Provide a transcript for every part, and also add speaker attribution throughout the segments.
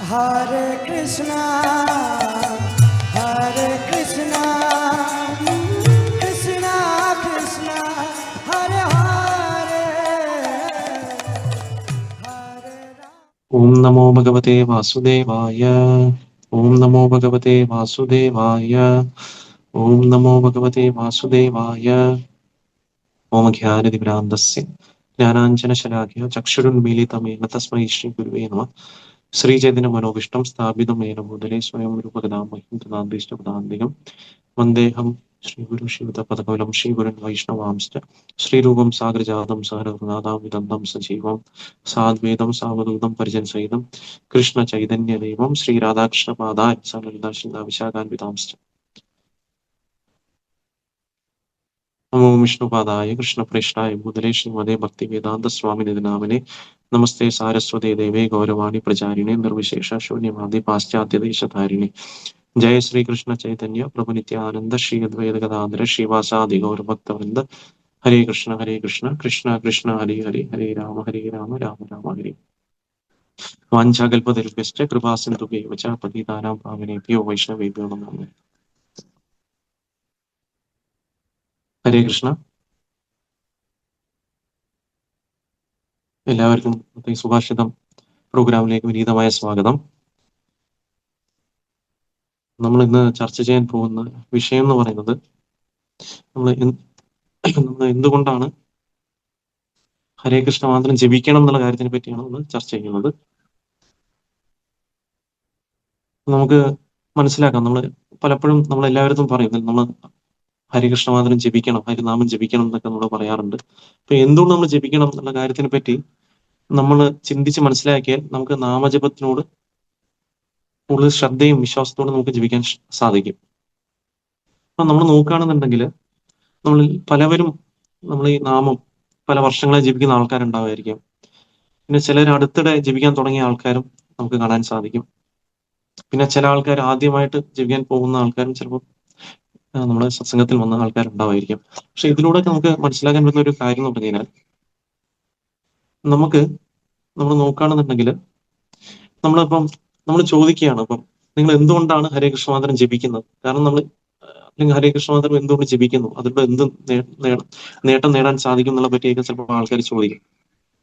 Speaker 1: Hare Krishna, Hare Krishna, Krishna Krishna, Hare Hare, Hare Rama.
Speaker 2: Om Namo Bhagavate Vasudevaya. Om Namo Bhagavate Vasudevaya. Om Namo Bhagavate Vasudevaya. Om Jnanadivrantasya Jnananjana Shalakya Chakshurunmilitamena Tasmai Shri Gurave Namah. Sri Chaitanya Manobishtam Sthapitam Yena Bhutale Swayam Rupagadam Mahim Tadandishtam Vandeham Shri Guru Shivata Padakavilam Shri Gurun Vaishnavamscha Shri Rupam Sagrajadam Saharanadam Vidandam Sajivam Sadvedam Savadudam Parijan Saidam Krishna Chaitanya Devam Shri Radhakrishna Padaya Salalita Shinda Vishakan Vidamscha Namo Vishnu Padaya Krishna Preshnaye Bhutale Srimade Bhakti Vedanta Swami Nidinamane Namaste Saraswati Deve Gauravani Pracharine Nirvishesha Shunyamadi Paschatya Deshatharine Jai Sri Krishna Chaitanya Prabhu Nityananda Shri Advaita Gadadhara Shivasadi Gaur Bhaktavinda Hare Krishna Krishna Krishna Hare Hare Hare Rama Rama Rama Hare Vanchakalpatarubhyascha Kripasindhubhyo Vacha Patitanam Pavanebhyo Vaishnavebhyo Namo Namaha. ഹരേ കൃഷ്ണ. എല്ലാവർക്കും സുഭാഷിതം പ്രോഗ്രാമിലേക്ക് വിനീതമായ സ്വാഗതം. നമ്മൾ ഇന്ന് ചർച്ച ചെയ്യാൻ പോകുന്ന വിഷയം എന്ന് പറയുന്നത് നമ്മൾ എന്തുകൊണ്ടാണ് ഹരേ കൃഷ്ണ മന്ത്രം ജപിക്കണം എന്നുള്ള കാര്യത്തിനെ പറ്റിയാണ് നമ്മൾ ചർച്ച ചെയ്യുന്നത്. നമുക്ക് മനസ്സിലാക്കാം, നമ്മൾ പലപ്പോഴും നമ്മൾ എല്ലാവരും പറയും നമ്മൾ ഹരികൃഷ്ണ മന്ത്രം ജപിക്കണം, ഹരിനാമം ജപിക്കണം എന്നൊക്കെ നമ്മൾ പറയാറുണ്ട്. അപ്പൊ എന്തുകൊണ്ട് നമ്മൾ ജപിക്കണം എന്നുള്ള കാര്യത്തിനെ പറ്റി നമ്മൾ ചിന്തിച്ച് മനസ്സിലാക്കിയാൽ നമുക്ക് നാമജപത്തിനോട് കൂടുതൽ ശ്രദ്ധയും വിശ്വാസത്തോടെ നമുക്ക് ജപിക്കാൻ സാധിക്കും. അപ്പൊ നമ്മൾ നോക്കുകയാണെന്നുണ്ടെങ്കിൽ നമ്മൾ പലവരും നമ്മൾ ഈ നാമം പല വർഷങ്ങളെ ജപിക്കുന്ന ആൾക്കാരുണ്ടാവുമായിരിക്കും. പിന്നെ ചിലർ അടുത്തിടെ ജപിക്കാൻ തുടങ്ങിയ ആൾക്കാരും നമുക്ക് കാണാൻ സാധിക്കും. പിന്നെ ചില ആൾക്കാർ ആദ്യമായിട്ട് ജപിക്കാൻ പോകുന്ന ആൾക്കാരും ചിലപ്പോൾ നമ്മുടെ സത്സംഗത്തിൽ വന്ന ആൾക്കാരുണ്ടാവുമായിരിക്കും. പക്ഷെ ഇതിലൂടെയൊക്കെ നമുക്ക് മനസ്സിലാക്കാൻ പറ്റുന്ന ഒരു കാര്യം എന്ന് പറഞ്ഞു കഴിഞ്ഞാൽ, നമ്മൾ നോക്കുകയാണെന്നുണ്ടെങ്കിൽ നമ്മൾ ചോദിക്കുകയാണ്, അപ്പം നിങ്ങൾ എന്തുകൊണ്ടാണ് ഹരേ കൃഷ്ണ മന്ത്രം ജപിക്കുന്നത്? കാരണം അല്ലെങ്കിൽ ഹരേ കൃഷ്ണ മന്ത്രം എന്തുകൊണ്ട് ജപിക്കുന്നു, അതിലൂടെ എന്ത് നേട്ടം നേടാൻ സാധിക്കും എന്നുള്ള പറ്റിയൊക്കെ ചിലപ്പോൾ ആൾക്കാർ ചോദിക്കും.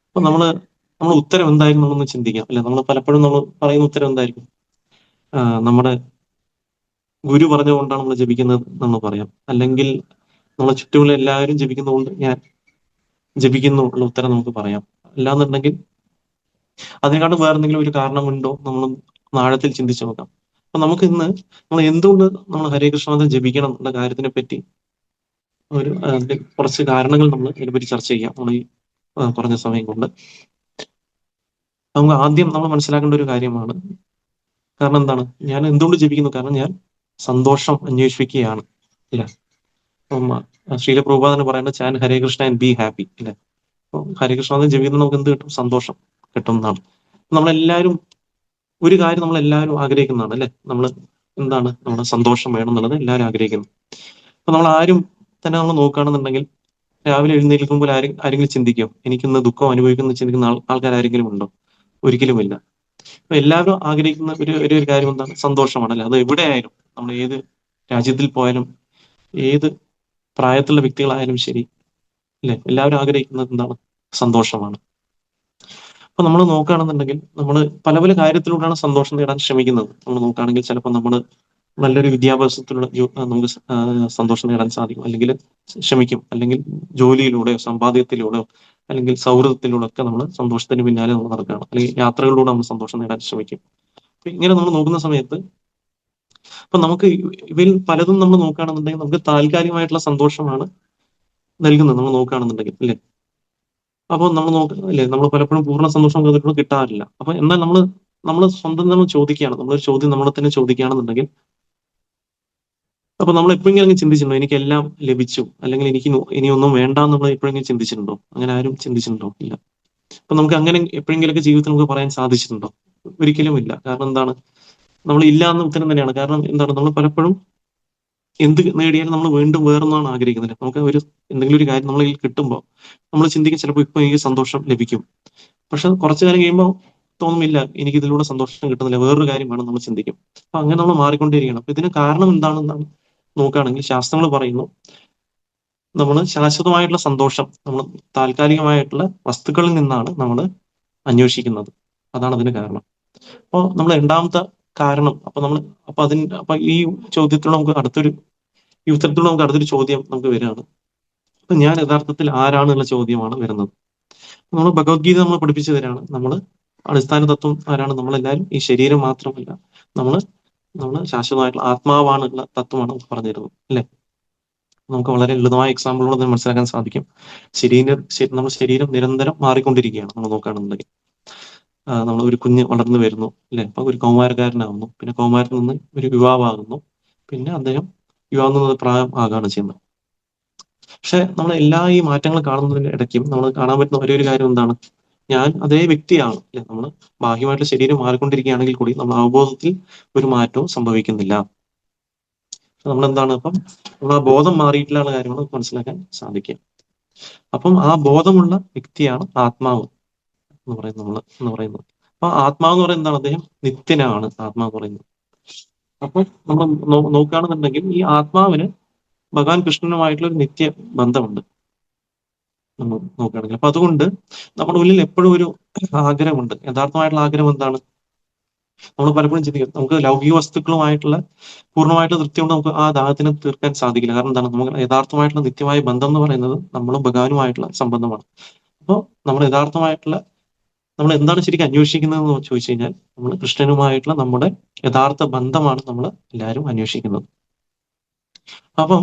Speaker 2: അപ്പൊ നമ്മൾ ഉത്തരം എന്തായിരിക്കും നമ്മളൊന്ന് ചിന്തിക്കാം, അല്ലെ? നമ്മൾ പലപ്പോഴും നമ്മൾ പറയുന്ന ഉത്തരം എന്തായിരിക്കും? നമ്മുടെ ഗുരു പറഞ്ഞുകൊണ്ടാണ് നമ്മൾ ജപിക്കുന്നത് നമ്മൾ പറയാം, അല്ലെങ്കിൽ നമ്മളെ ചുറ്റുമുള്ള എല്ലാവരും ജപിക്കുന്നതുകൊണ്ട് ഞാൻ ജപിക്കുന്നു ഉള്ള ഉത്തരം നമുക്ക് പറയാം. അല്ലാന്നുണ്ടെങ്കിൽ അതിനെക്കാട്ടും വേറെ എന്തെങ്കിലും ഒരു കാരണമുണ്ടോ നമ്മൾ ആഴത്തിൽ ചിന്തിച്ചു നോക്കാം. അപ്പൊ നമുക്ക് ഇന്ന് നമ്മൾ എന്തുകൊണ്ട് നമ്മൾ ഹരേ കൃഷ്ണ ജപിക്കണം എന്നുള്ള കാര്യത്തിനെ പറ്റി കുറച്ച് കാരണങ്ങൾ നമ്മൾ ഇതിനെപ്പറ്റി ചർച്ച ചെയ്യാം നമ്മൾ ഈ കുറഞ്ഞ സമയം കൊണ്ട്. നമുക്ക് ആദ്യം നമ്മൾ മനസ്സിലാക്കേണ്ട ഒരു കാര്യമാണ്, കാരണം എന്താണ് ഞാൻ എന്തുകൊണ്ട് ജപിക്കുന്നു? കാരണം ഞാൻ സന്തോഷം അന്വേഷിക്കുകയാണ്, ഇല്ല? അപ്പം ശ്രീല പ്രഭുപാദന് പറയുന്നത് ചാൻ Hare Krishna and be happy, ഇല്ലേ? അപ്പം ഹരേ കൃഷ്ണ ജപിക്കുന്നത് നമുക്ക് എന്ത് കിട്ടും? സന്തോഷം കിട്ടുന്നതാണ്. നമ്മളെല്ലാവരും ഒരു കാര്യം നമ്മളെല്ലാവരും ആഗ്രഹിക്കുന്നതാണ്, അല്ലെ? എന്താണ് നമ്മുടെ സന്തോഷം വേണം എന്നുള്ളത് എല്ലാവരും ആഗ്രഹിക്കുന്നു. അപ്പൊ നമ്മൾ ആരും തന്നെ നമ്മൾ നോക്കുകയാണെന്നുണ്ടെങ്കിൽ രാവിലെ എഴുന്നേൽക്കുമ്പോൾ ആരെങ്കിലും ചിന്തിക്കോ എനിക്കിന്ന് ദുഃഖം അനുഭവിക്കുന്ന ചിന്തിക്കുന്ന ആൾക്കാർ ആരെങ്കിലും ഉണ്ടോ? ഒരിക്കലുമില്ല. അപ്പൊ എല്ലാവരും ആഗ്രഹിക്കുന്ന ഒരു കാര്യം എന്താണ്? സന്തോഷമാണ്, അല്ലെ? അത് എവിടെയായാലും, നമ്മൾ ഏത് രാജ്യത്തിൽ പോയാലും ഏത് പ്രായത്തിലുള്ള വ്യക്തികളായാലും ശരി, അല്ലെ? എല്ലാവരും ആഗ്രഹിക്കുന്നത് എന്താണ്? സന്തോഷമാണ്. അപ്പൊ നമ്മൾ നോക്കുകയാണെന്നുണ്ടെങ്കിൽ നമ്മൾ പല പല കാര്യത്തിലൂടെയാണ് സന്തോഷം നേടാൻ ശ്രമിക്കുന്നത്. നമ്മൾ നോക്കുകയാണെങ്കിൽ ചിലപ്പോൾ നമ്മൾ നല്ലൊരു വിദ്യാഭ്യാസത്തിലൂടെ നമുക്ക് സന്തോഷം നേടാൻ സാധിക്കും, അല്ലെങ്കിൽ ശ്രമിക്കും, അല്ലെങ്കിൽ ജോലിയിലൂടെയോ സമ്പാദ്യത്തിലൂടെയോ അല്ലെങ്കിൽ സൗഹൃദത്തിലൂടെ ഒക്കെ നമ്മൾ സന്തോഷത്തിന് പിന്നാലെ നമ്മൾ നടക്കുകയാണ്, അല്ലെങ്കിൽ യാത്രകളിലൂടെ നമ്മൾ സന്തോഷം നേടാൻ ശ്രമിക്കും. അപ്പൊ ഇങ്ങനെ നമ്മൾ നോക്കുന്ന സമയത്ത് അപ്പൊ നമുക്ക് ഇവയിൽ പലതും നമ്മൾ നോക്കുകയാണെന്നുണ്ടെങ്കിൽ നമുക്ക് താൽക്കാലികമായിട്ടുള്ള സന്തോഷമാണ് നൽകുന്നത്, നമ്മൾ നോക്കുകയാണെന്നുണ്ടെങ്കിൽ, അല്ലേ? അപ്പോൾ അല്ലേ, നമ്മൾ പലപ്പോഴും പൂർണ്ണ സന്തോഷം അതിലൂടെ കിട്ടാറില്ല. അപ്പൊ എന്നാൽ നമ്മൾ സ്വന്തം നമ്മൾ ചോദിക്കുകയാണ്, നമ്മളൊരു ചോദ്യം നമ്മളെ തന്നെ ചോദിക്കുകയാണെന്നുണ്ടെങ്കിൽ, അപ്പൊ നമ്മൾ എപ്പോഴെങ്കിലും ചിന്തിച്ചിട്ടുണ്ടോ എനിക്ക് എല്ലാം ലഭിച്ചു, അല്ലെങ്കിൽ എനിക്ക് ഇനിയൊന്നും വേണ്ട എന്ന് നമ്മൾ എപ്പോഴെങ്കിലും ചിന്തിച്ചിട്ടുണ്ടോ? അങ്ങനെ ആരും ചിന്തിച്ചിട്ടുണ്ടോ? ഇല്ല. അപ്പൊ നമുക്ക് അങ്ങനെ എപ്പോഴെങ്കിലൊക്കെ ജീവിതത്തിൽ നമുക്ക് പറയാൻ സാധിച്ചിട്ടുണ്ടോ? ഒരിക്കലും ഇല്ല. കാരണം എന്താണ്? നമ്മൾ ഇല്ല എന്ന ഉത്തരം തന്നെയാണ്. കാരണം എന്താണ്? നമ്മൾ പലപ്പോഴും എന്ത് നേടിയാലും നമ്മൾ വീണ്ടും വേറൊന്നാണ് ആഗ്രഹിക്കുന്നത്. നമുക്ക് എന്തെങ്കിലും ഒരു കാര്യം നമ്മളിൽ കിട്ടുമ്പോൾ നമ്മൾ ചിന്തിക്കും ചിലപ്പോൾ ഇപ്പൊ എനിക്ക് സന്തോഷം ലഭിക്കും, പക്ഷെ കുറച്ചു കാലം കഴിയുമ്പോൾ തോന്നുമില്ല എനിക്ക് ഇതിലൂടെ സന്തോഷം കിട്ടുന്നില്ല, വേറൊരു കാര്യമാണ് നമ്മൾ ചിന്തിക്കും. അപ്പൊ അങ്ങനെ നമ്മൾ മാറിക്കൊണ്ടിരിക്കണം. അപ്പൊ ഇതിന് കാരണം എന്താണെന്നാണ് നോക്കുകയാണെങ്കിൽ ശാസ്ത്രങ്ങൾ പറയുന്നു, നമ്മൾ ശാശ്വതമായിട്ടുള്ള സന്തോഷം നമ്മൾ താൽക്കാലികമായിട്ടുള്ള വസ്തുക്കളിൽ നിന്നാണ് നമ്മൾ അന്വേഷിക്കുന്നത്. അതാണ് അതിന് കാരണം. അപ്പോൾ നമ്മൾ രണ്ടാമത്തെ കാരണം അപ്പൊ ഈ ചോദ്യത്തിലൂടെ നമുക്ക് ഈ ഉത്തരത്തിലൂടെ നമുക്ക് അടുത്തൊരു ചോദ്യം നമുക്ക് വരികയാണ്. അപ്പൊ ഞാൻ യഥാർത്ഥത്തിൽ ആരാണെന്നുള്ള ചോദ്യമാണ് വരുന്നത്. നമ്മൾ ഭഗവത്ഗീത നമ്മൾ പഠിപ്പിച്ചു തരാണ്, നമ്മൾ അടിസ്ഥാന തത്വം ആരാണ്, നമ്മളെല്ലാവരും ഈ ശരീരം മാത്രമല്ല, നമ്മൾ ശാശ്വതമായിട്ടുള്ള ആത്മാവാണുള്ള തത്വമാണ് നമുക്ക് പറഞ്ഞു തരുന്നത്, അല്ലെ? നമുക്ക് വളരെ ലളിതമായ എക്സാമ്പിളിലൂടെ തന്നെ മനസ്സിലാക്കാൻ സാധിക്കും. നമ്മുടെ ശരീരം നിരന്തരം മാറിക്കൊണ്ടിരിക്കുകയാണ്. നമ്മൾ നോക്കുകയാണെന്നുണ്ടെങ്കിൽ നമ്മൾ ഒരു കുഞ്ഞ് വളർന്നു വരുന്നു, അല്ലെ? അപ്പൊ ഒരു കൗമാരക്കാരനാകുന്നു, പിന്നെ കൗമാരത്തിൽ നിന്ന് ഒരു യുവാവാകുന്നു, പിന്നെ അദ്ദേഹം യുവാവിൽ നിന്ന് പ്രായം ആകുകയാണ് ചെയ്യുന്നത്. പക്ഷെ നമ്മൾ എല്ലാ ഈ മാറ്റങ്ങൾ കാണുന്നതിന് ഇടയ്ക്കും നമ്മൾ കാണാൻ പറ്റുന്ന ഒരേ ഒരു കാര്യം എന്താണ്? ഞാൻ അതേ വ്യക്തിയാണ്, അല്ലെ? നമ്മൾ ബാഹ്യമായിട്ടുള്ള ശരീരം മാറിക്കൊണ്ടിരിക്കുകയാണെങ്കിൽ കൂടി നമ്മൾ അവബോധത്തിൽ ഒരു മാറ്റവും സംഭവിക്കുന്നില്ല. നമ്മൾ എന്താണ് അപ്പം നമ്മൾ ആ ബോധം മാറിയിട്ടുള്ള കാര്യങ്ങൾ നമുക്ക് മനസ്സിലാക്കാൻ സാധിക്കുക. അപ്പം ആ ബോധമുള്ള വ്യക്തിയാണ് ആത്മാവ് എന്ന് പറയുന്നത്. അപ്പൊ ആത്മാവ് എന്ന് പറയുന്നത് എന്താണ്? അദ്ദേഹം നിത്യനാണ് ആത്മാവ് എന്ന് പറയുന്നത്. അപ്പൊ നമ്മൾ നോക്കുകയാണെന്നുണ്ടെങ്കിൽ ഈ ആത്മാവിന് ഭഗവാൻ കൃഷ്ണനുമായിട്ടുള്ള ഒരു നിത്യ ബന്ധമുണ്ട് നമ്മൾ നോക്കുകയാണെങ്കിൽ. അപ്പൊ അതുകൊണ്ട് നമ്മുടെ ഉള്ളിൽ എപ്പോഴും ഒരു ആഗ്രഹമുണ്ട്. യഥാർത്ഥമായിട്ടുള്ള ആഗ്രഹം എന്താണ്? നമ്മൾ പലപ്പോഴും ചിന്തിക്കും, നമുക്ക് ലൗകിക വസ്തുക്കളുമായിട്ടുള്ള പൂർണ്ണമായിട്ടുള്ള തൃപ്തി കൊണ്ട് നമുക്ക് ആ ദാഹത്തിന് തീർക്കാൻ സാധിക്കില്ല. കാരണം എന്താണ്? നമുക്ക് യഥാർത്ഥമായിട്ടുള്ള നിത്യമായ ബന്ധം എന്ന് പറയുന്നത് നമ്മളും ഭഗവാനുമായിട്ടുള്ള സംബന്ധമാണ്. അപ്പോൾ നമ്മൾ എന്താണ് ശരിക്കും അന്വേഷിക്കുന്നത് എന്ന് ചോദിച്ചു കഴിഞ്ഞാൽ, നമ്മൾ കൃഷ്ണനുമായിട്ടുള്ള നമ്മുടെ യഥാർത്ഥ ബന്ധമാണ് നമ്മൾ എല്ലാവരും അന്വേഷിക്കുന്നത്. അപ്പം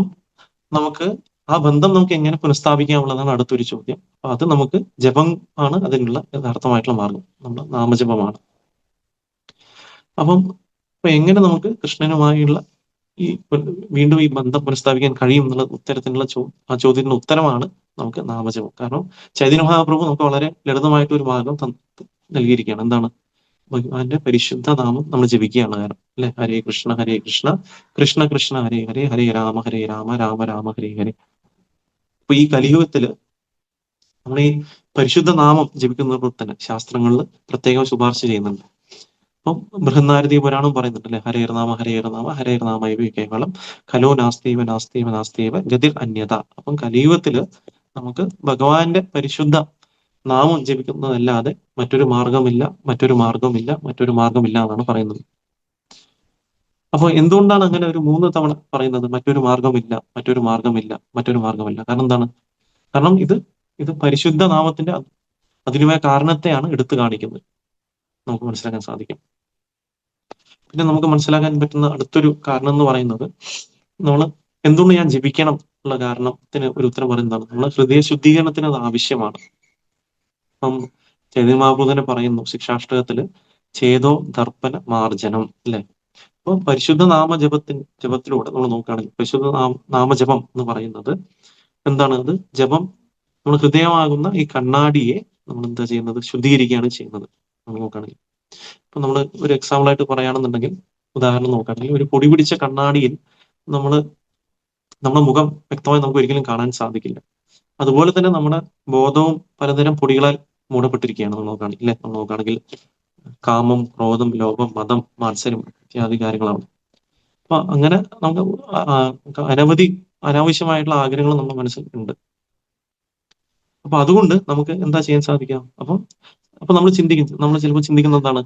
Speaker 2: നമുക്ക് ആ ബന്ധം നമുക്ക് എങ്ങനെ പുനഃസ്ഥാപിക്കാനുള്ളതാണ് അടുത്തൊരു ചോദ്യം. അപ്പൊ അത് നമുക്ക് ജപം ആണ് അതിനുള്ള യഥാർത്ഥമായിട്ടുള്ള മാർഗം, നമ്മുടെ നാമജപമാണ്. അപ്പം എങ്ങനെ നമുക്ക് കൃഷ്ണനുമായുള്ള വീണ്ടും ഈ ബന്ധം പുനഃസ്ഥാപിക്കാൻ കഴിയും എന്നുള്ള ഉത്തരത്തിനുള്ള ആ ചോദ്യത്തിന്റെ ഉത്തരമാണ് നമുക്ക് നാമജപം. കാരണം ചൈതന്യ മഹാപ്രഭു നമുക്ക് വളരെ ലളിതമായിട്ട് ഒരു മാർഗം നൽകിയിരിക്കുകയാണ്. എന്താണ്? ഭഗവാന്റെ പരിശുദ്ധ നാമം നമ്മൾ ജപിക്കുകയാണ് കാരണം, അല്ലെ? ഹരേ കൃഷ്ണ കൃഷ്ണ കൃഷ്ണ ഹരേ ഹരേ, ഹരേ രാമ രാമ രാമ ഹരേ ഹരേ. അപ്പൊ ഈ കലിയുഗത്തില് നമ്മൾ ഈ പരിശുദ്ധ നാമം ജപിക്കുന്നതിൽ തന്നെ ശാസ്ത്രങ്ങളിൽ പ്രത്യേകം ശുപാർശ ചെയ്യുന്നുണ്ട്. അപ്പം ബൃഹന്നാരദീ പുരാണം പറയുന്നുണ്ട്, അല്ലെ? ഹരേ നാമ കേവലം കലോ നാസ്തീവ ഗതിർ അന്യത. അപ്പം കലിയുഗത്തില് നമുക്ക് ഭഗവാന്റെ പരിശുദ്ധ നാമം ജപിക്കുന്നതല്ലാതെ മറ്റൊരു മാർഗമില്ല എന്നാണ് പറയുന്നത്. അപ്പൊ എന്തുകൊണ്ടാണ് അങ്ങനെ ഒരു 3 തവണ പറയുന്നത് മറ്റൊരു മാർഗമില്ല? കാരണം എന്താണ്? കാരണം ഇത് പരിശുദ്ധ നാമത്തിന്റെ അതിനുമായ കാരണത്തെയാണ് എടുത്തു കാണിക്കുന്നത്, നമുക്ക് മനസ്സിലാക്കാൻ സാധിക്കും. പിന്നെ നമുക്ക് മനസ്സിലാക്കാൻ പറ്റുന്ന അടുത്തൊരു കാരണം എന്ന് പറയുന്നത്, നമ്മൾ എന്തുകൊണ്ട് ഞാൻ ജപിക്കണം ഉള്ള കാരണത്തിന് ഒരു ഉത്തരം പറയുന്നതാണ്, നമ്മൾ ഹൃദയ ശുദ്ധീകരണത്തിന് അത് ആവശ്യമാണ്. അപ്പം ചൈതന്യ മഹാപ്രഭു തന്നെ പറയുന്നു ശിക്ഷാഷ്ടകത്തില്, ചേതോ ദർപ്പന മാർജനം, അല്ലെ? അപ്പൊ പരിശുദ്ധ ജപത്തിലൂടെ നമ്മൾ നോക്കുകയാണെങ്കിൽ പരിശുദ്ധ നാമജപം എന്ന് പറയുന്നത് എന്താണ്? അത് ജപം നമ്മൾ ഹൃദയമാകുന്ന ഈ കണ്ണാടിയെ നമ്മൾ എന്താ ചെയ്യുന്നത്? ശുദ്ധീകരിക്കുകയാണ് ചെയ്യുന്നത്. നമ്മൾ നോക്കുകയാണെങ്കിൽ ഇപ്പൊ നമ്മൾ ഒരു എക്സാമ്പിൾ ആയിട്ട് പറയുകയാണെന്നുണ്ടെങ്കിൽ, ഉദാഹരണം നോക്കുകയാണെങ്കിൽ ഒരു പൊടി പിടിച്ച കണ്ണാടിയിൽ നമ്മുടെ മുഖം വ്യക്തമായി നമുക്ക് ഒരിക്കലും കാണാൻ സാധിക്കില്ല. അതുപോലെ തന്നെ നമ്മുടെ ബോധവും പലതരം പൊടികളാൽ മൂടപ്പെട്ടിരിക്കുകയാണ് നമ്മൾ നോക്കുകയാണെങ്കിൽ കാമം, ക്രോധം, ലോഭം, മതം, മാത്സര്യം ഇത്യാദി കാര്യങ്ങളാണ്. അപ്പൊ അങ്ങനെ നമുക്ക് അനവധി അനാവശ്യമായിട്ടുള്ള ആഗ്രഹങ്ങൾ നമ്മുടെ മനസ്സിൽ ഉണ്ട്. അപ്പൊ അതുകൊണ്ട് നമുക്ക് എന്താ ചെയ്യാൻ സാധിക്കാം? അപ്പൊ നമ്മൾ ചിലപ്പോൾ ചിന്തിക്കുന്നത് എന്താണ്?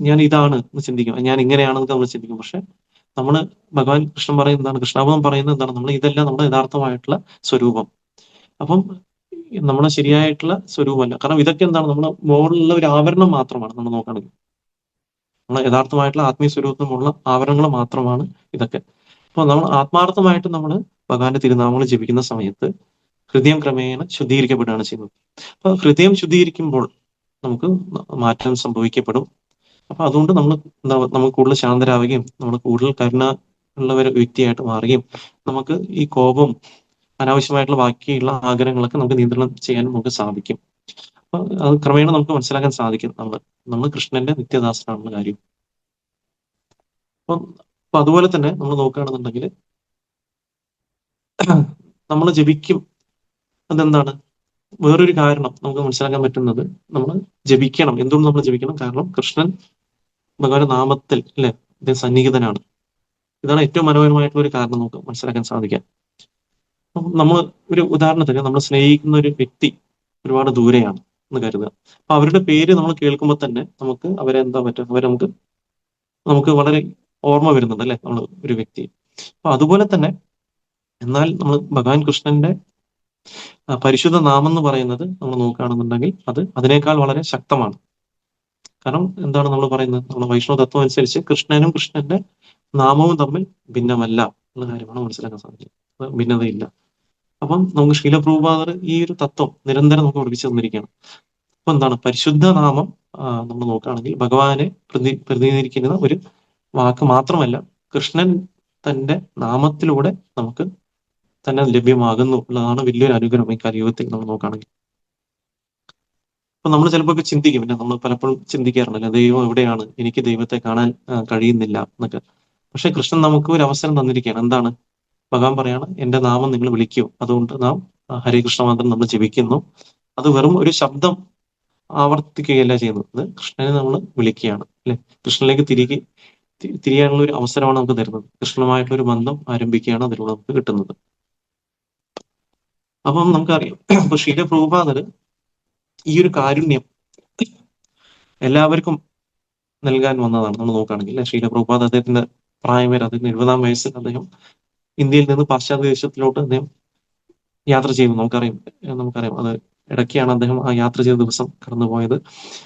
Speaker 2: ഞാൻ ഇതാണ് എന്ന് ചിന്തിക്കും, ഞാൻ ഇങ്ങനെയാണെന്ന് നമ്മൾ ചിന്തിക്കും. പക്ഷെ ഭഗവാൻ കൃഷ്ണൻ പറയുന്നതാണ്, കൃഷ്ണാബോധം പറയുന്നത് എന്താണ്? നമ്മൾ ഇതെല്ലാം നമ്മുടെ യഥാർത്ഥമായിട്ടുള്ള സ്വരൂപം. അപ്പം നമ്മുടെ ശരിയായിട്ടുള്ള സ്വരൂപമല്ല. കാരണം ഇതൊക്കെ എന്താണ്? നമ്മുടെ മുകളിലുള്ള ഒരു ആവരണം മാത്രമാണ്. നമ്മൾ നോക്കുകയാണെങ്കിൽ നമ്മളെ യഥാർത്ഥമായിട്ടുള്ള ആത്മീയ സ്വരൂപത്തിനുള്ള ആവരണങ്ങൾ മാത്രമാണ് ഇതൊക്കെ. അപ്പൊ നമ്മൾ ആത്മാർത്ഥമായിട്ട് നമ്മൾ ഭഗവാന്റെ തിരുനാമങ്ങൾ ജപിക്കുന്ന സമയത്ത് ഹൃദയം ക്രമേണ ശുദ്ധീകരിക്കപ്പെടുകയാണ് ചെയ്യുന്നത്. അപ്പൊ ഹൃദയം ശുദ്ധീകരിക്കുമ്പോൾ നമുക്ക് മാറ്റം സംഭവിക്കപ്പെടും. അപ്പൊ അതുകൊണ്ട് നമുക്ക് കൂടുതൽ ശാന്തരാവുകയും നമ്മൾ കൂടുതൽ കരുണ ഉള്ള ഒരു വ്യക്തിയായിട്ട് മാറുകയും നമുക്ക് ഈ കോപം, അനാവശ്യമായിട്ടുള്ള ബാക്കിയുള്ള ആഗ്രഹങ്ങളൊക്കെ നമുക്ക് നിയന്ത്രണം ചെയ്യാൻ നമുക്ക് സാധിക്കും. അപ്പൊ അത് ക്രമേണ നമുക്ക് മനസ്സിലാക്കാൻ സാധിക്കും നമ്മൾ കൃഷ്ണന്റെ നിത്യദാസനാണെന്ന കാര്യം. അപ്പൊ അതുപോലെ തന്നെ നമ്മൾ നോക്കുകയാണെന്നുണ്ടെങ്കിൽ നമ്മൾ ജപിക്കും. അതെന്താണ്? വേറൊരു കാരണം നമുക്ക് മനസ്സിലാക്കാൻ പറ്റുന്നത്, നമ്മൾ ജപിക്കണം. എന്തുകൊണ്ട് നമ്മൾ ജപിക്കണം? കാരണം കൃഷ്ണൻ ഭഗവാന്റെ നാമത്തിൽ അല്ലെ അദ്ദേഹം സന്നിഹിതനാണ്. ഇതാണ് ഏറ്റവും മനോഹരമായിട്ടുള്ള ഒരു കാരണം നമുക്ക് മനസ്സിലാക്കാൻ സാധിക്കാം. നമ്മൾ ഒരു ഉദാഹരണത്തിന് നമ്മൾ സ്നേഹിക്കുന്ന ഒരു വ്യക്തി ഒരുപാട് ദൂരെയാണ് എന്ന് കരുതുക. അപ്പൊ അവരുടെ പേര് നമ്മൾ കേൾക്കുമ്പോൾ തന്നെ നമുക്ക് അവരെ എന്താ പറ്റുക, അവരെ നമുക്ക് വളരെ ഓർമ്മ വരുന്നുണ്ട് അല്ലെ, നമ്മൾ ഒരു വ്യക്തി. അപ്പൊ അതുപോലെ തന്നെ എന്നാൽ നമ്മൾ ഭഗവാൻ കൃഷ്ണന്റെ പരിശുദ്ധ നാമം എന്ന് പറയുന്നത് നമ്മൾ നോക്കുകയാണെന്നുണ്ടെങ്കിൽ അത് അതിനേക്കാൾ വളരെ ശക്തമാണ്. കാരണം എന്താണ് നമ്മൾ പറയുന്നത്, നമ്മുടെ വൈഷ്ണവ തത്വം അനുസരിച്ച് കൃഷ്ണനും കൃഷ്ണന്റെ നാമവും തമ്മിൽ ഭിന്നമല്ല എന്ന കാര്യമാണ് മനസ്സിലാക്കാൻ സാധിക്കുന്നത്. ഭിന്നതയില്ല. അപ്പം നമുക്ക് ശീലപ്രഭുപാദർ ഈ ഒരു തത്വം നിരന്തരം നമുക്ക് പഠിപ്പിച്ചു തന്നിരിക്കുകയാണ്. അപ്പൊ എന്താണ് പരിശുദ്ധ നാമം നമ്മൾ നോക്കുകയാണെങ്കിൽ ഭഗവാനെ പ്രതിനിധീകരിക്കുന്ന ഒരു വാക്ക് മാത്രമല്ല, കൃഷ്ണൻ തന്റെ നാമത്തിലൂടെ നമുക്ക് തന്നെ ലഭ്യമാകുന്നു എന്നുള്ളതാണ് വലിയൊരു അനുഗ്രഹം ഈ കലിയുഗത്തിൽ നമ്മൾ നോക്കുകയാണെങ്കിൽ. അപ്പൊ നമ്മൾ ചിലപ്പോൾ ഒക്കെ ചിന്തിക്കും, പിന്നെ നമ്മൾ പലപ്പോഴും ചിന്തിക്കാറുണ്ടല്ലോ, ദൈവം എവിടെയാണ്, എനിക്ക് ദൈവത്തെ കാണാൻ കഴിയുന്നില്ല എന്നൊക്കെ. പക്ഷെ കൃഷ്ണൻ നമുക്ക് ഒരു അവസരം തന്നിരിക്കുകയാണ്. എന്താണ്? ഭഗവാൻ പറയാണ്, എന്റെ നാമം നിങ്ങൾ വിളിക്കൂ, അതുകൊണ്ട് നാം ഹരേ കൃഷ്ണ മാത്രം നമ്മൾ ജപിക്കുന്നു. അത് വെറും ഒരു ശബ്ദം ആവർത്തിക്കുകയല്ല ചെയ്യുന്നത്, കൃഷ്ണനെ നമ്മൾ വിളിക്കുകയാണ് അല്ലെ. കൃഷ്ണനിലേക്ക് തിരിയാനുള്ള ഒരു അവസരമാണ് നമുക്ക് തരുന്നത്. കൃഷ്ണനുമായിട്ടുള്ള ഒരു ബന്ധം ആരംഭിക്കുകയാണ് അതിലൂടെ നമുക്ക് കിട്ടുന്നത്. അപ്പം നമുക്കറിയാം, അപ്പൊ ശ്രീല പ്രഭുപാദർ ഈ ഒരു കാരുണ്യം എല്ലാവർക്കും നൽകാൻ വന്നതാണ്. നമ്മൾ നോക്കുകയാണെങ്കിൽ ശ്രീല പ്രഭുപാദ് അദ്ദേഹത്തിന്റെ പ്രായം വരെ, അദ്ദേഹത്തിന് 70-ാം വയസ്സിൽ അദ്ദേഹം ഇന്ത്യയിൽ നിന്ന് പാശ്ചാത്യ ദേശത്തിലോട്ട് അദ്ദേഹം യാത്ര ചെയ്തു. നമുക്കറിയാം അത് ഇടയ്ക്കാണ് അദ്ദേഹം ആ യാത്ര ചെയ്ത ദിവസം കടന്നുപോയത്.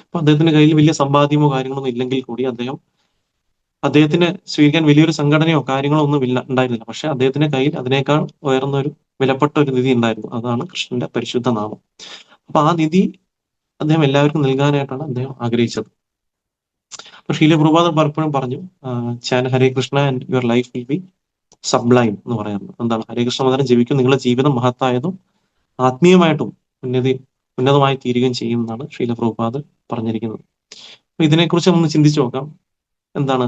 Speaker 2: അപ്പൊ അദ്ദേഹത്തിന്റെ കയ്യിൽ വലിയ സമ്പാദ്യമോ കാര്യങ്ങളൊന്നും ഇല്ലെങ്കിൽ കൂടി അദ്ദേഹത്തിന് സ്വീകരിക്കാൻ വലിയൊരു സംഘടനയോ കാര്യങ്ങളോ ഒന്നും ഉണ്ടായിരുന്നില്ല. പക്ഷെ അദ്ദേഹത്തിന്റെ കയ്യിൽ അതിനേക്കാൾ ഉയർന്ന ഒരു വിലപ്പെട്ട ഒരു നിധി ഉണ്ടായിരുന്നു. അതാണ് കൃഷ്ണന്റെ പരിശുദ്ധ നാമം. അപ്പൊ ആ നിധി അദ്ദേഹം എല്ലാവർക്കും നൽകാനായിട്ടാണ് അദ്ദേഹം ആഗ്രഹിച്ചത്. അപ്പൊ ശീല പ്രഭുപാദർ പലപ്പോഴും പറഞ്ഞു, chant Hare Krishna and your life will be sublime എന്ന് പറയാറുണ്ട്. എന്താണ്? ഹരേ കൃഷ്ണ മന്ത്രം ജപിക്കും, നിങ്ങളുടെ ജീവിതം മഹത്തായതും ആത്മീയമായിട്ടും ഉന്നതമായി തീരുകയും ചെയ്യുമെന്നാണ് ശീല പ്രഭുപാദ് പറഞ്ഞിരിക്കുന്നത്. അപ്പൊ ഇതിനെക്കുറിച്ച് ഒന്ന് ചിന്തിച്ചു നോക്കാം. എന്താണ്?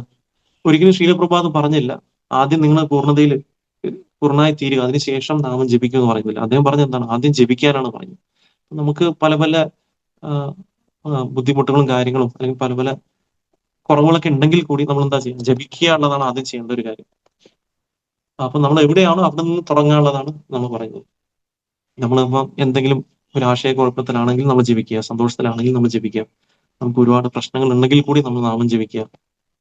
Speaker 2: ഒരിക്കലും ശീല പ്രഭുപാദ് പറഞ്ഞില്ല ആദ്യം നിങ്ങൾ പൂർണ്ണമായി തീരുക, അതിനുശേഷം നാമം ജപിക്കുക എന്ന് പറയുന്നില്ല. അദ്ദേഹം പറഞ്ഞ എന്താണ്? ആദ്യം ജപിക്കാനാണ് പറഞ്ഞത്. നമുക്ക് പല പല ബുദ്ധിമുട്ടുകളും കാര്യങ്ങളും അല്ലെങ്കിൽ പല പല കുറവുകളൊക്കെ ഉണ്ടെങ്കിൽ കൂടി നമ്മൾ എന്താ ചെയ്യുക? ജപിക്കുക എന്നുള്ളതാണ് ആദ്യം ചെയ്യേണ്ട ഒരു കാര്യം. അപ്പൊ നമ്മൾ എവിടെയാണോ അവിടെ നിന്ന് തുടങ്ങാനുള്ളതാണ് നമ്മൾ പറയുന്നത്. നമ്മളിപ്പം എന്തെങ്കിലും ഒരു ആശയക്കുഴപ്പത്തിലാണെങ്കിൽ നമ്മൾ ജപിക്കുക, സന്തോഷത്തിലാണെങ്കിൽ നമ്മൾ ജപിക്കുക, നമുക്ക് ഒരുപാട് പ്രശ്നങ്ങൾ ഉണ്ടെങ്കിൽ കൂടി നമ്മൾ നാമം ജപിക്കുക.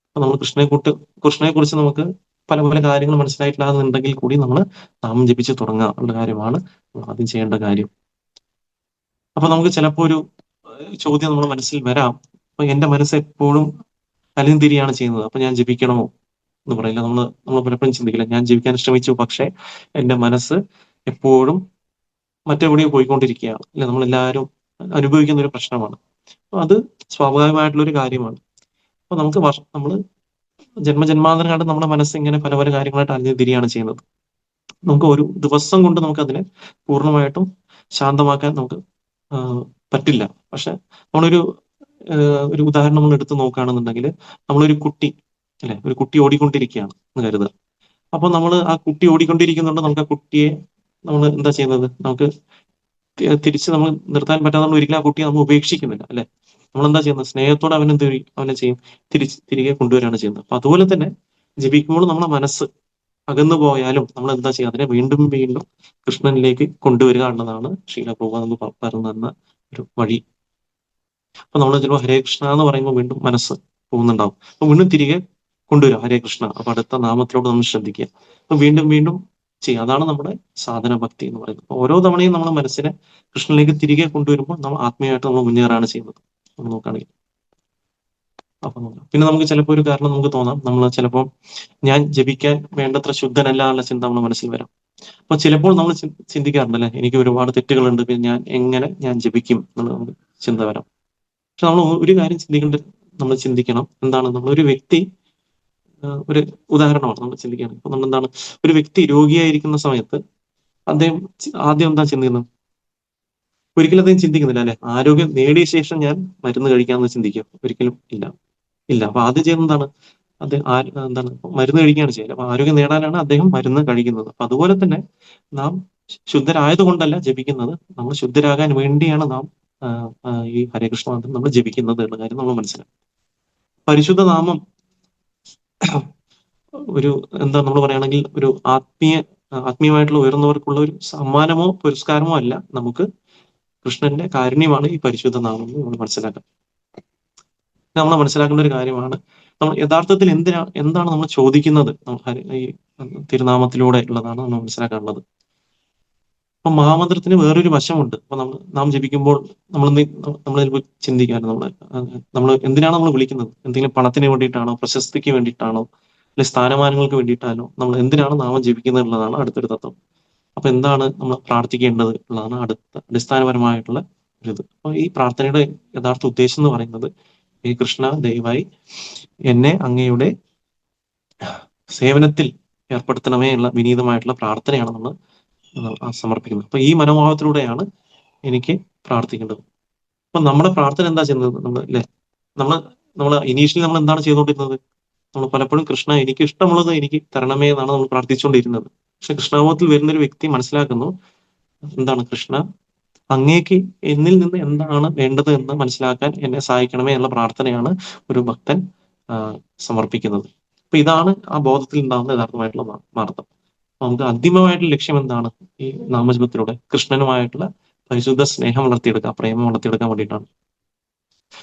Speaker 2: അപ്പൊ നമ്മൾ കൃഷ്ണനെ കുറിച്ച് നമുക്ക് പല പല കാര്യങ്ങൾ മനസ്സിലായിട്ടില്ലാന്നുണ്ടെങ്കിൽ കൂടി നമ്മൾ നാമം ജപിച്ച് തുടങ്ങുക എന്നുള്ള കാര്യമാണ് ആദ്യം ചെയ്യേണ്ട കാര്യം. അപ്പൊ നമുക്ക് ചിലപ്പോൾ ഒരു ചോദ്യം നമ്മുടെ മനസ്സിൽ വരാം, അപ്പൊ എന്റെ മനസ്സ് എപ്പോഴും അലിന്തിരിയാണ് ചെയ്യുന്നത്, അപ്പൊ ഞാൻ ജപിക്കണമോ എന്ന് പറയില്ല. നമ്മൾ പലപ്പോഴും ചിന്തിക്കില്ല, ഞാൻ ജപിക്കാൻ ശ്രമിച്ചു, പക്ഷെ എന്റെ മനസ്സ് എപ്പോഴും മറ്റെവിടെയോ പോയിക്കൊണ്ടിരിക്കുകയാണ് അല്ലെ. നമ്മളെല്ലാവരും അനുഭവിക്കുന്ന ഒരു പ്രശ്നമാണ്. അപ്പൊ അത് സ്വാഭാവികമായിട്ടുള്ള ഒരു കാര്യമാണ്. അപ്പൊ നമ്മൾ ജന്മജന്മാന്തരമായിട്ട് നമ്മുടെ മനസ്സ് ഇങ്ങനെ പല പല കാര്യങ്ങളായിട്ട് അലിഞ്ഞു ചെയ്യുന്നത്. നമുക്ക് ഒരു ദിവസം കൊണ്ട് നമുക്ക് അതിനെ പൂർണ്ണമായിട്ടും ശാന്തമാക്കാൻ നമുക്ക് പറ്റില്ല. പക്ഷെ നമ്മളൊരു ഉദാഹരണം നമ്മൾ എടുത്ത് നോക്കുകയാണെന്നുണ്ടെങ്കിൽ, നമ്മളൊരു കുട്ടി അല്ലെ, ഒരു കുട്ടി ഓടിക്കൊണ്ടിരിക്കുകയാണ് എന്ന് കരുതുക. അപ്പൊ നമ്മൾ ആ കുട്ടി ഓടിക്കൊണ്ടിരിക്കുന്നുണ്ട്, നമുക്ക് ആ കുട്ടിയെ നമ്മൾ എന്താ ചെയ്യുന്നത്? നമുക്ക് തിരിച്ച് നമ്മൾ നിർത്താൻ പറ്റാതെ നമ്മൾ ഒരിക്കലും ആ കുട്ടിയെ നമ്മൾ ഉപേക്ഷിക്കുന്നില്ല അല്ലെ. നമ്മൾ എന്താ ചെയ്യുന്നത്? സ്നേഹത്തോടെ അവനെ ചെയ്യും, തിരികെ കൊണ്ടുവരികയാണ് ചെയ്യുന്നത്. അപ്പൊ അതുപോലെ തന്നെ ജപിക്കുമ്പോൾ നമ്മുടെ മനസ്സ് അകന്നു പോയാലും നമ്മൾ എന്താ ചെയ്യുക? അതിനെ വീണ്ടും വീണ്ടും കൃഷ്ണനിലേക്ക് കൊണ്ടുവരിക എന്നതാണ് ശീല പ്രഭുപാദ് നമുക്ക് പറഞ്ഞു തന്ന ഒരു വഴി. അപ്പൊ നമ്മൾ ചിലപ്പോൾ ഹരേ കൃഷ്ണ എന്ന് പറയുമ്പോൾ വീണ്ടും മനസ്സ് പോകുന്നുണ്ടാവും. അപ്പൊ വീണ്ടും തിരികെ കൊണ്ടുവരിക ഹരേ കൃഷ്ണ. അപ്പൊ അടുത്ത നാമത്തിലോട്ട് നമ്മൾ ശ്രദ്ധിക്കുക. അപ്പൊ വീണ്ടും വീണ്ടും ചെയ്യുക. അതാണ് നമ്മുടെ സാധന ഭക്തി എന്ന് പറയുന്നത്. അപ്പൊ ഓരോ തവണയും നമ്മുടെ മനസ്സിനെ കൃഷ്ണനിലേക്ക് തിരികെ കൊണ്ടുവരുമ്പോൾ നമ്മൾ ആത്മീയമായിട്ട് നമ്മൾ മുന്നേറാണ് ചെയ്യുന്നത് നമ്മൾ നോക്കുകയാണെങ്കിൽ. അപ്പൊ പിന്നെ നമുക്ക് ചിലപ്പോൾ ഒരു കാരണം നമുക്ക് തോന്നാം, നമ്മൾ ചിലപ്പോൾ ഞാൻ ജപിക്കാൻ വേണ്ടത്ര ശുദ്ധനല്ല എന്നുള്ള ചിന്ത നമ്മുടെ മനസ്സിൽ വരാം. അപ്പൊ ചിലപ്പോൾ നമ്മൾ ചിന്തിക്കാറുണ്ടല്ലേ, എനിക്ക് ഒരുപാട് തെറ്റുകളുണ്ട്, പിന്നെ ഞാൻ ജപിക്കും എന്നുള്ള ചിന്ത വരാം. പക്ഷെ നമ്മൾ ഒരു കാര്യം നമ്മൾ ചിന്തിക്കണം. എന്താണ്? നമ്മളൊരു വ്യക്തി ഒരു ഉദാഹരണമാണ് നമ്മൾ ചിന്തിക്കുകയാണ്. ഇപ്പൊ നമ്മൾ എന്താണ്, ഒരു വ്യക്തി രോഗിയായിരിക്കുന്ന സമയത്ത് അദ്ദേഹം ആദ്യം എന്താ ചിന്തിക്കുന്നത്? ഒരിക്കലും അദ്ദേഹം ചിന്തിക്കുന്നില്ല അല്ലെ, ആരോഗ്യം നേടിയ ശേഷം ഞാൻ മരുന്ന് കഴിക്കാമെന്ന് ചിന്തിക്കുക? ഒരിക്കലും ഇല്ല. അപ്പൊ ആദ്യം ചെയ്യുന്നത് എന്താണ്? മരുന്ന് കഴിക്കുകയാണ് ചെയ്യുന്നത്. അപ്പൊ ആരോഗ്യം നേടാനാണ് അദ്ദേഹം മരുന്ന് കഴിക്കുന്നത്. അപ്പൊ അതുപോലെ തന്നെ നാം ശുദ്ധരായതുകൊണ്ടല്ല ജപിക്കുന്നത്, നമ്മൾ ശുദ്ധരാകാൻ വേണ്ടിയാണ് നാം ഈ ഹരേ കൃഷ്ണ മന്ത്രം നമ്മൾ ജപിക്കുന്നത് എന്ന കാര്യം നമ്മൾ മനസ്സിലാക്കും. പരിശുദ്ധ നാമം ഒരു എന്താ നമ്മൾ പറയുകയാണെങ്കിൽ ഒരു ആത്മീയമായിട്ടുള്ള ഉയർന്നവർക്കുള്ള ഒരു സമ്മാനമോ പുരസ്കാരമോ അല്ല, നമുക്ക് കൃഷ്ണന്റെ കാരുണ്യമാണ് ഈ പരിശുദ്ധ നാമം എന്ന് നമ്മൾ മനസ്സിലാക്കാം. നമ്മൾ മനസ്സിലാക്കേണ്ട ഒരു കാര്യമാണ്, നമ്മൾ യഥാർത്ഥത്തിൽ എന്താണ് നമ്മൾ ചോദിക്കുന്നത് ഈ തിരുനാമത്തിലൂടെ ഉള്ളതാണ് നമ്മൾ മനസ്സിലാക്കാനുള്ളത്. അപ്പൊ മഹാമന്ത്രത്തിന് വേറൊരു വശമുണ്ട്. അപ്പൊ നാം ജപിക്കുമ്പോൾ നമ്മൾ ചിന്തിക്കാറ്, നമ്മൾ എന്തിനാണ് നമ്മൾ വിളിക്കുന്നത്? എന്തെങ്കിലും പണത്തിന് വേണ്ടിയിട്ടാണോ, പ്രശസ്തിക്ക് വേണ്ടിയിട്ടാണോ, അല്ലെങ്കിൽ സ്ഥാനമാനങ്ങൾക്ക് വേണ്ടിയിട്ടാണോ നമ്മൾ എന്തിനാണ് നാമം ജപിക്കുന്നത് എന്നുള്ളതാണ് അടുത്തൊരു തത്വം. അപ്പൊ എന്താണ് നമ്മൾ പ്രാർത്ഥിക്കേണ്ടത് ഉള്ളതാണ് അടുത്ത അടിസ്ഥാനപരമായിട്ടുള്ള ഒരു ഇത്. അപ്പൊ ഈ പ്രാർത്ഥനയുടെ യഥാർത്ഥ ഉദ്ദേശം എന്ന് പറയുന്നത്, ഈ കൃഷ്ണ ദയവായി എന്നെ അങ്ങയുടെ സേവനത്തിൽ ഏർപ്പെടുത്തണമേ ഉള്ള വിനീതമായിട്ടുള്ള പ്രാർത്ഥനയാണ് നമ്മൾ സമർപ്പിക്കുന്നത്. അപ്പൊ ഈ മനോഭാവത്തിലൂടെയാണ് എനിക്ക് പ്രാർത്ഥിക്കേണ്ടത്. അപ്പൊ നമ്മുടെ പ്രാർത്ഥന എന്താ ചെയ്യുന്നത്? നമ്മൾ ഇനീഷ്യലി നമ്മൾ എന്താണ് ചെയ്തുകൊണ്ടിരുന്നത്? നമ്മൾ പലപ്പോഴും കൃഷ്ണ എനിക്ക് ഇഷ്ടമുള്ളത് എനിക്ക് തരണമേ എന്നാണ് നമ്മൾ പ്രാർത്ഥിച്ചുകൊണ്ടിരുന്നത്. പക്ഷെ കൃഷ്ണാവത്തിൽ വരുന്നൊരു വ്യക്തി മനസ്സിലാക്കുന്നു, എന്താണ് കൃഷ്ണ അങ്ങേക്ക് എന്നിൽ നിന്ന് എന്താണ് വേണ്ടത് എന്ന് മനസ്സിലാക്കാൻ എന്നെ സഹായിക്കണമേ എന്നുള്ള പ്രാർത്ഥനയാണ് ഒരു ഭക്തൻ സമർപ്പിക്കുന്നത്. അപ്പൊ ഇതാണ് ആ ബോധത്തിൽ ഉണ്ടാകുന്ന യഥാർത്ഥമായിട്ടുള്ള മാർഗം. നമുക്ക് അന്തിമമായിട്ടുള്ള ലക്ഷ്യം എന്താണ്? ഈ നാമജപത്തിലൂടെ കൃഷ്ണനുമായിട്ടുള്ള പരിശുദ്ധ സ്നേഹം വളർത്തിയെടുക്കുക, പ്രേമം വളർത്തിയെടുക്കാൻ വേണ്ടിയിട്ടാണ്.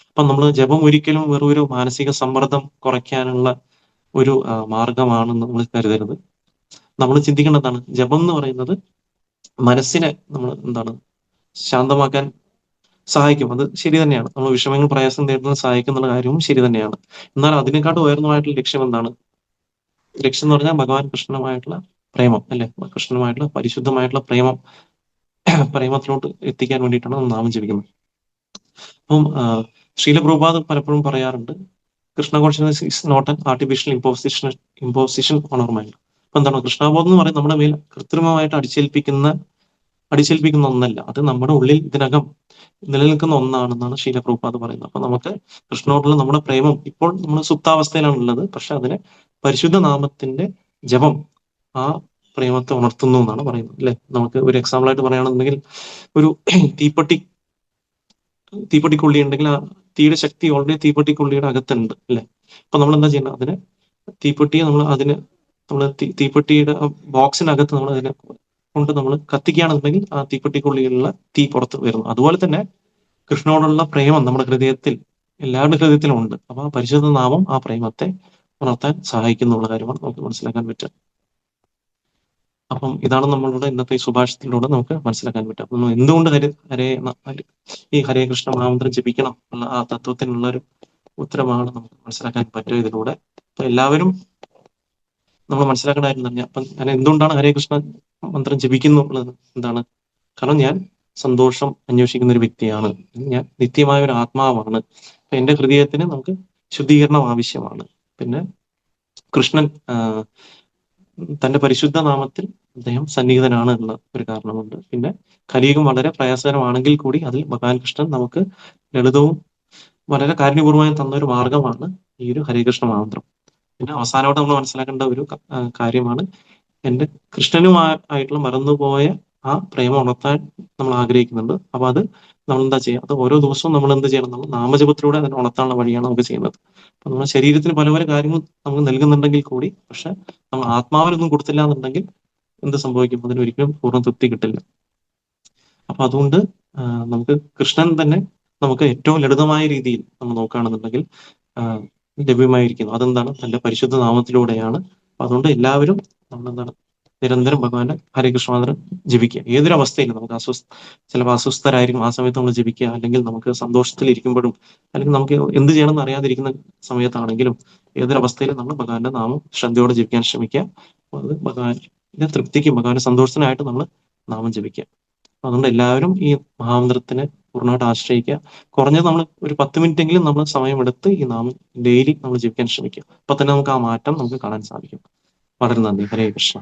Speaker 2: അപ്പൊ നമ്മൾ ജപം ഒരിക്കലും വെറൊരു മാനസിക സമ്മർദ്ദം കുറയ്ക്കാനുള്ള ഒരു മാർഗമാണെന്ന് നമ്മൾ കരുതരുത്. നമ്മൾ ചിന്തിക്കേണ്ടതാണ്, ജപം എന്ന് പറയുന്നത് മനസ്സിനെ നമ്മൾ ശാന്തമാക്കാൻ സഹായിക്കും. അത് ശരി തന്നെയാണ്. നമ്മൾ വിഷമങ്ങൾ പ്രയാസം നേരിടുന്നത് സഹായിക്കുന്നുള്ള കാര്യവും ശരി തന്നെയാണ്. എന്നാൽ അതിനെക്കാട്ടും ഉയർന്നമായിട്ടുള്ള ലക്ഷ്യം എന്താണ്? ലക്ഷ്യം എന്ന് പറഞ്ഞാൽ ഭഗവാൻ കൃഷ്ണനുമായിട്ടുള്ള പ്രേമം, അല്ലെ? കൃഷ്ണനുമായിട്ടുള്ള പരിശുദ്ധമായിട്ടുള്ള പ്രേമത്തിലോട്ട് എത്തിക്കാൻ വേണ്ടിയിട്ടാണ് നമ്മൾ നാമം ജപിക്കുന്നത്. അപ്പം ശ്രീല പ്രഭുപാദ് പലപ്പോഴും പറയാറുണ്ട്, Krishna consciousness is not an artificial imposition on our mind. അപ്പൊ എന്താണ് കൃഷ്ണബോധം എന്ന് പറയുന്നത്? നമ്മുടെ മേൽ കൃത്രിമമായിട്ട് അടിച്ചേൽപ്പിക്കുന്ന ഒന്നല്ല, അത് നമ്മുടെ ഉള്ളിൽ ഇതിനകം നിലനിൽക്കുന്ന ഒന്നാണെന്നാണ് ശ്രീല പ്രഭുപാദ് പറയുന്നത്. അപ്പൊ നമുക്ക് കൃഷ്ണനോടുള്ള നമ്മുടെ പ്രേമം ഇപ്പോൾ നമ്മൾ സുപ്താവസ്ഥയിലാണ് ഉള്ളത്, പക്ഷെ അതിനെ പരിശുദ്ധ നാമത്തിന്റെ ജപം ആ പ്രേമത്തെ ഉണർത്തുന്നു എന്നാണ് പറയുന്നത്, അല്ലെ? നമുക്ക് ഒരു എക്സാമ്പിൾ ആയിട്ട് പറയുകയാണെന്നുണ്ടെങ്കിൽ, ഒരു തീപ്പെട്ടിക്കൊള്ളി ഉണ്ടെങ്കിൽ ആ തീയുടെ ശക്തി ഓൾറെഡി തീപ്പെട്ടിക്കൊള്ളിയുടെ അകത്തുണ്ട്, അല്ലെ? അപ്പൊ നമ്മൾ എന്താ ചെയ്യണം? അതിനെ തീപ്പെട്ടിയെ നമ്മൾ തീപ്പെട്ടിയുടെ ബോക്സിനകത്ത് നമ്മൾ അതിനെ കൊണ്ട് നമ്മൾ കത്തിക്കുകയാണെന്നുണ്ടെങ്കിൽ ആ തീപ്പെട്ടിക്കൊള്ളിയിലുള്ള തീ പുറത്ത് വരുന്നു. അതുപോലെ തന്നെ കൃഷ്ണനോടുള്ള പ്രേമം നമ്മുടെ ഹൃദയത്തിൽ, എല്ലാവരുടെ ഹൃദയത്തിലും ഉണ്ട്. അപ്പൊ ആ പരിശുദ്ധ നാമം ആ പ്രേമത്തെ ഉണർത്താൻ സഹായിക്കുന്നുള്ള കാര്യമാണ് നമുക്ക് മനസ്സിലാക്കാൻ പറ്റുക. അപ്പം ഇതാണ് നമ്മളുടെ ഇന്നത്തെ ഈ സുഭാഷിതത്തിലൂടെ നമുക്ക് മനസ്സിലാക്കാൻ പറ്റുക. അപ്പം എന്തുകൊണ്ട് ഈ ഹരേ കൃഷ്ണ മഹാമന്ത്രം ജപിക്കണം എന്ന ആ തത്വത്തിനുള്ള ഒരു ഉത്തരമാണ് നമുക്ക് മനസ്സിലാക്കാൻ പറ്റുക ഇതിലൂടെ. അപ്പൊ എല്ലാവരും നമ്മൾ മനസ്സിലാക്കേണ്ട കാര്യം തന്നെ, അപ്പം ഞാൻ എന്തുകൊണ്ടാണ് ഹരേ കൃഷ്ണ മന്ത്രം ജപിക്കുന്നു എന്നുള്ളത് എന്താണ്? കാരണം ഞാൻ സന്തോഷം അന്വേഷിക്കുന്ന ഒരു വ്യക്തിയാണ്, ഞാൻ നിത്യമായ ഒരു ആത്മാവാണ്. അപ്പൊ എന്റെ ഹൃദയത്തിന് നമുക്ക് ശുദ്ധീകരണം ആവശ്യമാണ്. പിന്നെ കൃഷ്ണൻ തന്റെ പരിശുദ്ധ നാമത്തിൽ അദ്ദേഹം സന്നിഹിതനാണ് എന്ന ഒരു കാരണമുണ്ട്. പിന്നെ കലിയുഗം വളരെ പ്രയാസകരമാണെങ്കിൽ കൂടി അതിൽ ഭഗവാൻ കൃഷ്ണൻ നമുക്ക് ലളിതവും വളരെ കാരുണ്യപൂർവ്വമായി തന്ന ഒരു മാർഗമാണ് ഈ ഒരു ഹരേകൃഷ്ണ മന്ത്രം. പിന്നെ അവസാനമായിട്ട് നമ്മൾ മനസ്സിലാക്കേണ്ട ഒരു കാര്യമാണ്, എന്റെ കൃഷ്ണനുമായിട്ടുള്ള മറന്നുപോയ ആ പ്രേമം ഉണർത്താൻ നമ്മൾ ആഗ്രഹിക്കുന്നുണ്ട്. അപ്പൊ അത് നമ്മൾ എന്താ ചെയ്യുക? അത് ഓരോ ദിവസവും നമ്മൾ എന്ത് ചെയ്യണം? നമ്മൾ നാമജപത്തിലൂടെ അതിനെ ഉണർത്താനുള്ള വഴിയാണ് നമുക്ക് ചെയ്യുന്നത്. അപ്പൊ നമ്മുടെ ശരീരത്തിന് പല പല കാര്യങ്ങൾ നമുക്ക് നൽകുന്നുണ്ടെങ്കിൽ കൂടി, പക്ഷെ നമ്മൾ ആത്മാവിനൊന്നും കൊടുത്തില്ല എന്നുണ്ടെങ്കിൽ എന്ത് സംഭവിക്കും? അതിന് ഒരിക്കലും പൂർണ്ണ തൃപ്തി കിട്ടില്ല. അപ്പൊ അതുകൊണ്ട് നമുക്ക് കൃഷ്ണൻ തന്നെ നമുക്ക് ഏറ്റവും ലളിതമായ രീതിയിൽ നമ്മൾ നോക്കുകയാണെന്നുണ്ടെങ്കിൽ ലഭ്യമായിരിക്കുന്നു. അതെന്താണ്? തന്റെ പരിശുദ്ധ നാമത്തിലൂടെയാണ്. അപ്പൊ അതുകൊണ്ട് എല്ലാവരും നമ്മളെന്താണ് നിരന്തരം ഭഗവാന്റെ ഹരേകൃഷ്ണ മന്ത്രം ജപിക്കുക. ഏതൊരു അവസ്ഥയിലും നമുക്ക് ചിലപ്പോൾ അസ്വസ്ഥരായിരിക്കും, ആ സമയത്ത് നമ്മൾ ജപിക്കുക. അല്ലെങ്കിൽ നമുക്ക് സന്തോഷത്തിലിരിക്കുമ്പോഴും, അല്ലെങ്കിൽ നമുക്ക് എന്ത് ചെയ്യണമെന്ന് അറിയാതിരിക്കുന്ന സമയത്താണെങ്കിലും, ഏതൊരവസ്ഥയിലും നമ്മൾ ഭഗവാന്റെ നാമം ശ്രദ്ധയോടെ ജപിക്കാൻ ശ്രമിക്കുക. അത് ഭഗവാന്റെ തൃപ്തിക്കും ഭഗവാന്റെ സന്തോഷത്തിനായിട്ട് നമ്മൾ നാമം ജപിക്കുക. അതുകൊണ്ട് എല്ലാവരും ഈ മഹാമന്ത്രത്തിനെ പൂർണ്ണമായിട്ട് ആശ്രയിക്കുക. കുറഞ്ഞത് നമ്മൾ ഒരു 10 മിനിറ്റെങ്കിലും നമ്മൾ സമയമെടുത്ത് ഈ നാമം ഡെയിലി നമ്മൾ ജപിക്കാൻ ശ്രമിക്കുക. അപ്പൊ തന്നെ നമുക്ക് ആ മാറ്റം നമുക്ക് കാണാൻ സാധിക്കും. വളരെ നന്ദി. ഹരേ കൃഷ്ണ.